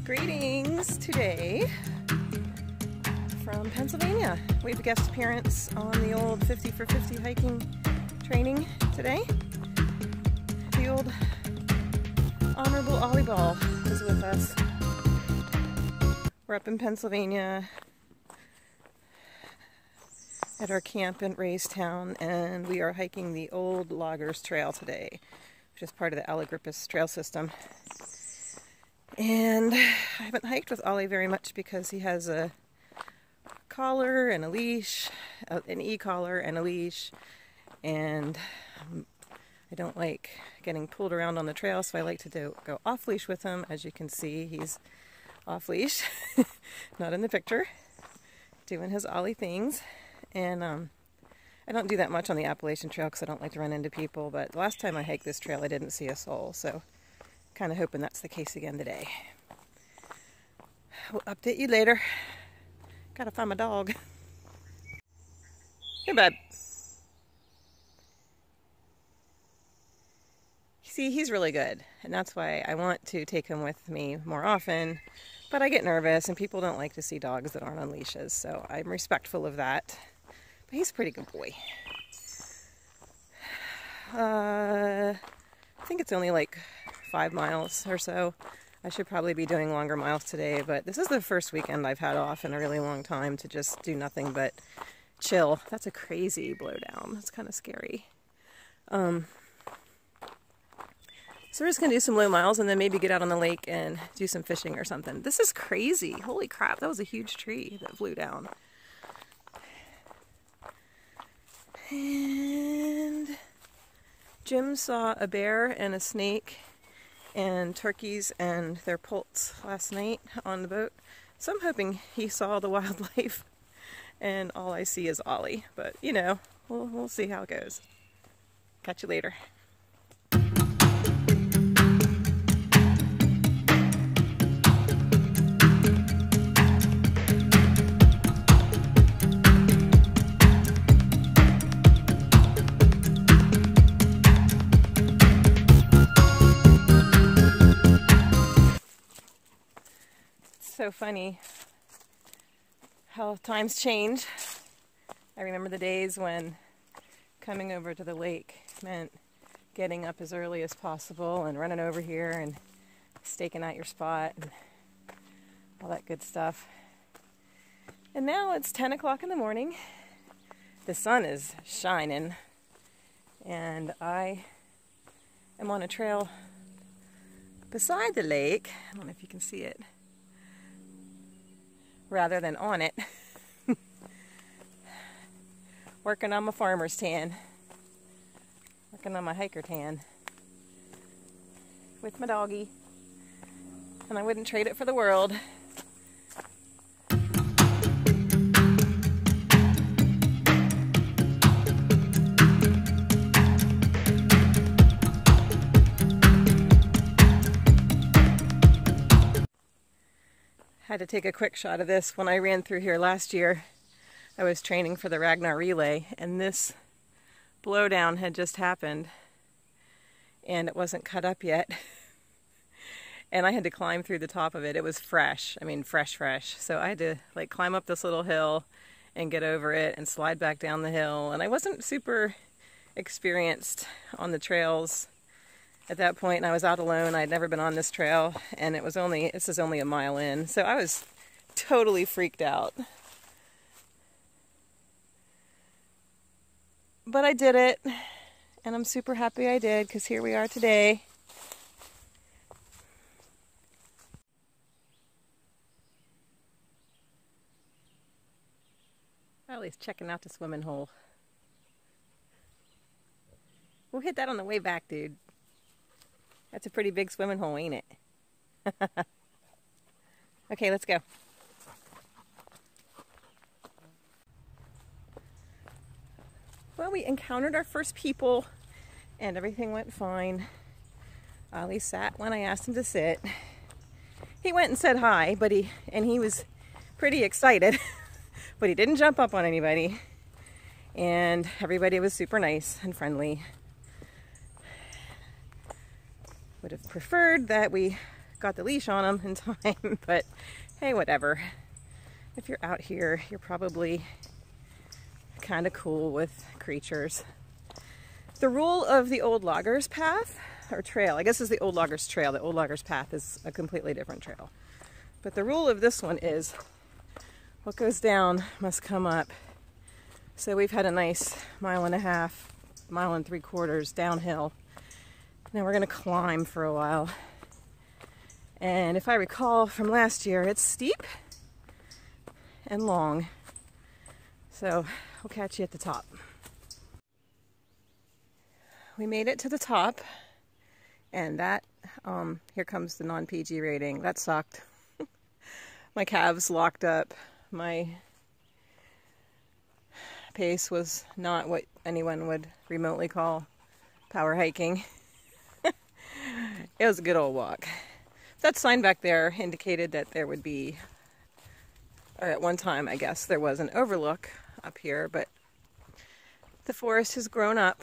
Greetings today from Pennsylvania. We have a guest appearance on the old 50 for 50 hiking training today. The old Honorable Ollie is with us. We're up in Pennsylvania at our camp in Raystown, and we are hiking the old Loggers Trail today, which is part of the Allegrippus Trail System. And I haven't hiked with Ollie very much because he has a collar and a leash, an e-collar and a leash, and I don't like getting pulled around on the trail, so I like to go off leash with him. As you can see, he's off leash, not in the picture, doing his Ollie things. And I don't do that much on the Appalachian Trail because I don't like to run into people, but the last time I hiked this trail I didn't see a soul, so kind of hoping that's the case again today. We'll update you later. Gotta find my dog. Hey, bud. See, he's really good, and that's why I want to take him with me more often, but I get nervous, and people don't like to see dogs that aren't on leashes, so I'm respectful of that. But he's a pretty good boy. I think it's only like 5 miles or so. I should probably be doing longer miles today, but this is the first weekend I've had off in a really long time to just do nothing but chill. That's a crazy blowdown. That's kind of scary. So we're just going to do some low miles and then maybe get out on the lake and do some fishing or something. This is crazy. Holy crap, that was a huge tree that blew down. And Jim saw a bear and a snake and turkeys and their poults last night on the boat. So I'm hoping he saw the wildlife, and all I see is Ollie. But, you know, we'll see how it goes. Catch you later. So funny how times change. I remember the days when coming over to the lake meant getting up as early as possible and running over here and staking out your spot and all that good stuff. And now it's 10 o'clock in the morning. The sun is shining, and I am on a trail beside the lake. I don't know if you can see it, rather than on it. Working on my farmer's tan. Working on my hiker tan. With my doggy. And I wouldn't trade it for the world. Had to take a quick shot of this. When I ran through here last year, I was training for the Ragnar Relay, and this blowdown had just happened, and it wasn't cut up yet. And I had to climb through the top of it. It was fresh. I mean, fresh. So I had to like climb up this little hill and get over it and slide back down the hill. And I wasn't super experienced on the trails at that point, and I was out alone. I'd never been on this trail, and this is only a mile in, so I was totally freaked out. But I did it, and I'm super happy I did, because here we are today. Ollie's checking out the swimming hole. We'll hit that on the way back, dude. That's a pretty big swimming hole, ain't it? Okay, let's go. Well, we encountered our first people, and everything went fine. Ollie sat when I asked him to sit. He went and said hi, but he was pretty excited, but he didn't jump up on anybody. And everybody was super nice and friendly. Would have preferred that we got the leash on him in time, but hey, whatever. If you're out here, you're probably kind of cool with creatures. The rule of the Old Loggers Path, or trail, I guess is the Old Loggers Trail. The Old Loggers Path is a completely different trail. But the rule of this one is what goes down must come up. So we've had a nice 1.5 1.75 miles downhill. Now we're going to climb for a while. And if I recall from last year, it's steep and long. So we'll catch you at the top. We made it to the top, and that, here comes the non-PG rating. That sucked. My calves locked up. My pace was not what anyone would remotely call power hiking. It was a good old walk. That sign back there indicated that there would be, or at one time I guess, there was an overlook up here, but the forest has grown up.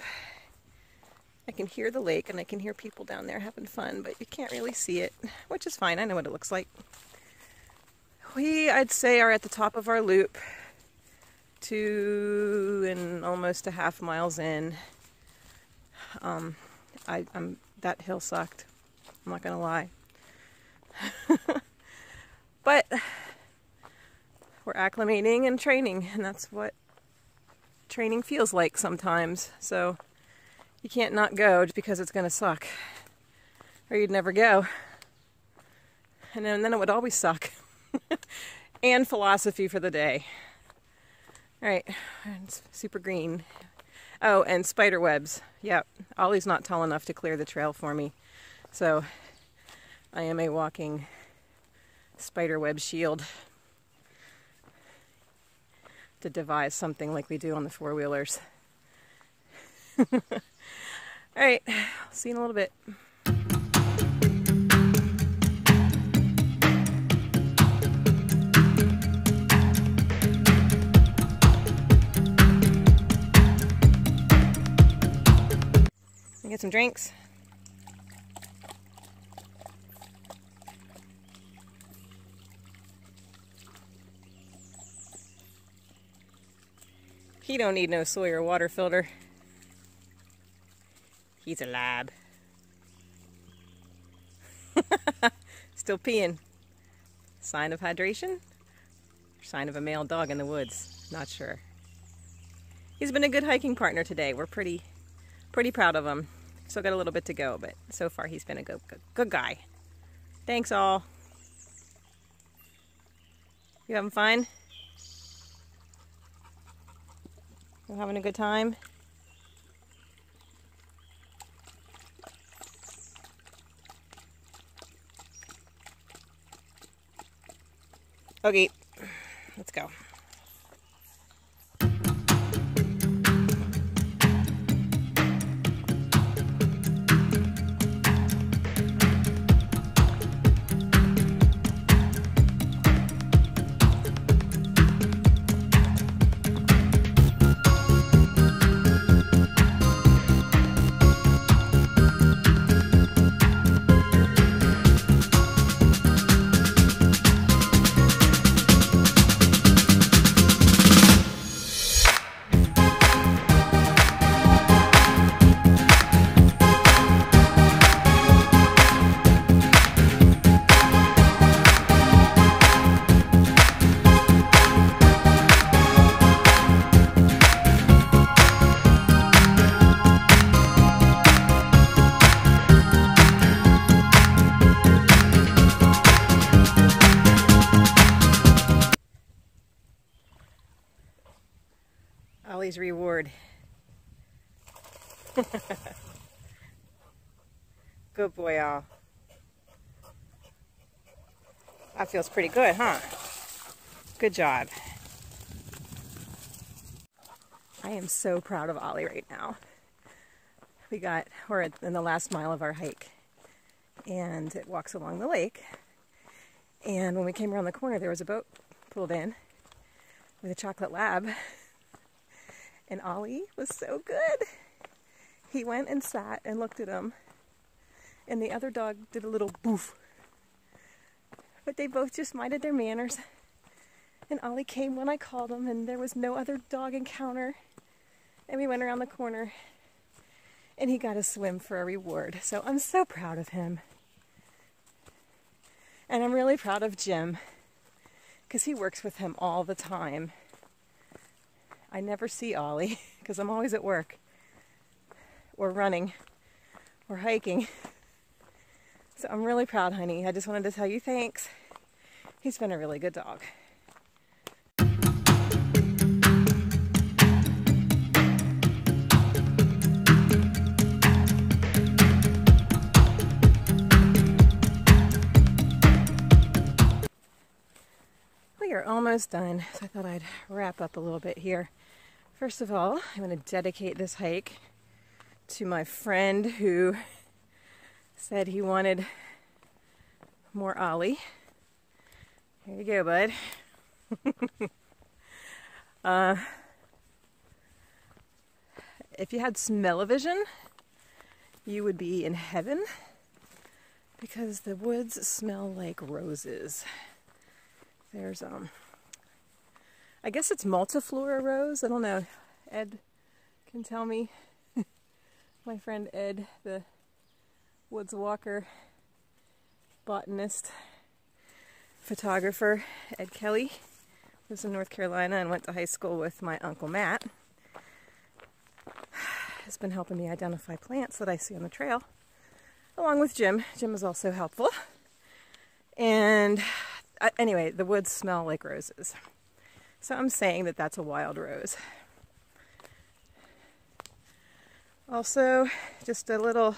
I can hear the lake and I can hear people down there having fun, but you can't really see it, which is fine. I know what it looks like. We, I'd say, are at the top of our loop, 2 and almost 1/2 miles in. That hill sucked. I'm not gonna lie. But we're acclimating and training, and that's what training feels like sometimes. So you can't not go just because it's gonna suck, or you'd never go. And then it would always suck. And philosophy for the day. All right, it's super green. Oh, and spider webs. Yep, Ollie's not tall enough to clear the trail for me, so I am a walking spider web shield to devise something like we do on the four-wheelers. All right, I'll see you in a little bit. Get some drinks. He don't need no Sawyer water filter. He's a lab. Still peeing. Sign of hydration? Or sign of a male dog in the woods? Not sure. He's been a good hiking partner today. We're pretty proud of him. Still got a little bit to go, but so far he's been a good guy. Thanks all. You having fun? You having a good time? Okay, let's go. Ollie's reward. Good boy, All. That feels pretty good, huh? Good job. I am so proud of Ollie right now. We're in the last mile of our hike, and it walks along the lake. And when we came around the corner, there was a boat pulled in with a chocolate lab. And Ollie was so good. He went and sat and looked at him. And the other dog did a little boof But they both just minded their manners. And Ollie came when I called him, and there was no other dog encounter. And we went around the corner, and he got a swim for a reward. So I'm so proud of him. And I'm really proud of Jim, because he works with him all the time. I never see Ollie, because I'm always at work, or running, or hiking. So I'm really proud, honey. I just wanted to tell you thanks. He's been a really good dog. We are almost done, so I thought I'd wrap up a little bit here. First of all, I'm going to dedicate this hike to my friend who said he wanted more Ollie. Here you go, bud. If you had smell-o-vision, you would be in heaven, because the woods smell like roses. There's, I guess it's multiflora rose. I don't know. Ed can tell me. My friend Ed, the woods walker, botanist, photographer, Ed Kelly, lives in North Carolina and went to high school with my Uncle Matt. Has been helping me identify plants that I see on the trail, along with Jim. Jim is also helpful. And anyway, the woods smell like roses. So I'm saying that that's a wild rose. Also, just a little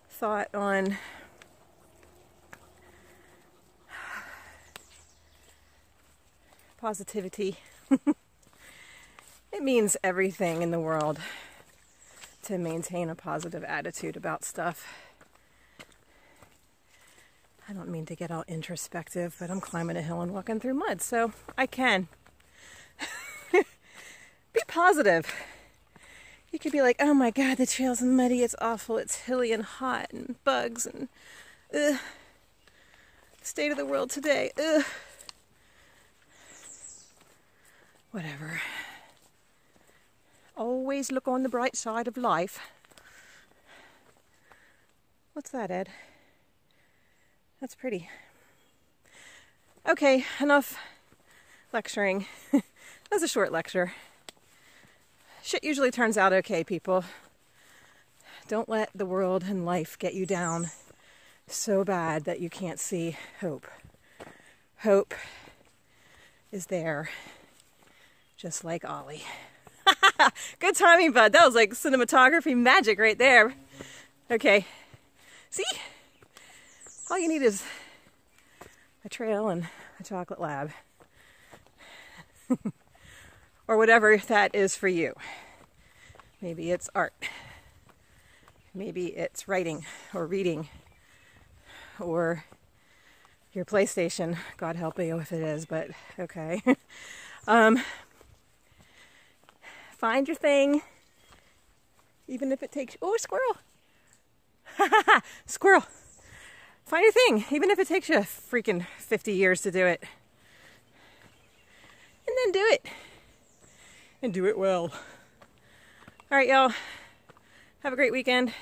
thought on positivity. It means everything in the world to maintain a positive attitude about stuff. I don't mean to get all introspective, but I'm climbing a hill and walking through mud, so I can. Be positive. You could be like, oh my God, the trail's muddy, it's awful, it's hilly and hot, and bugs, and state of the world today, whatever. Always look on the bright side of life. What's that, Ed? That's pretty. Okay, enough lecturing. That was a short lecture. Shit usually turns out okay, people. Don't let the world and life get you down so bad that you can't see hope. Hope is there, just like Ollie. Good timing, bud. That was like cinematography magic right there. Okay. See? All you need is a trail and a chocolate lab. Or whatever that is for you. Maybe it's art. Maybe it's writing or reading. Or your PlayStation. God help you if it is, but okay. Find your thing. Even if it takes... Oh, squirrel! Squirrel! Find your thing, even if it takes you freaking 50 years to do it. And then do it. And do it well. All right, y'all. Have a great weekend.